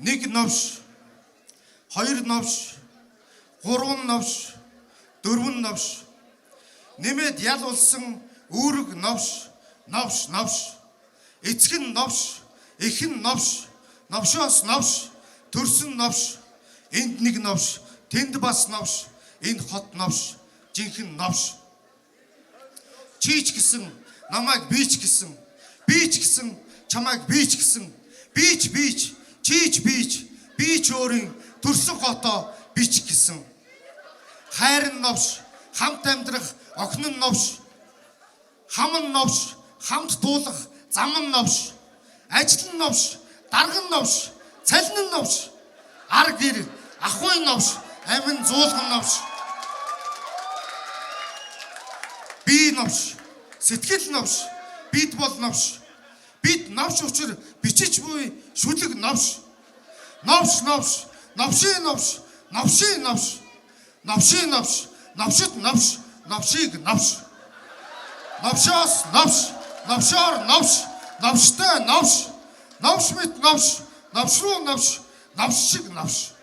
Нэг новш, хоёр новш, гурван новш, дөрвөн новш. Нэмээд ял болсон үүрэг новш, новш, новш. Эцэг нь новш, эх нь новш, новшоос новш, төрсөн новш. Энд нэг новш, тэнд бас новш, энэ хот новш, жинхэнэ новш. Чийч гэсэн намайг бийч гэсэн, бийч гэсэн чамайг бийч гэсэн, бийч, чийч бийч өөрийн төрсөн хотоо бийч гэсэн. Хайр нь новш, хамт амьдрах охин нь новш, хам нь новш, хамт туулах зам нь новш, ажил нь новш, дарга нь новш, цалин нь новш, ар гэр ахуй новш, амин зуулган новш. Би новш, сэтгэл новш, бид бол новш. Бид новш учир бичиж буй шүлэг новш. Новш, новшийн новш, новшийн новш, новшийн новш, новшид новш, новшийг новш. Новшоос новш, новшоор новш, новштой новш, новш мэт новш, новш руу новш, новш шиг новш.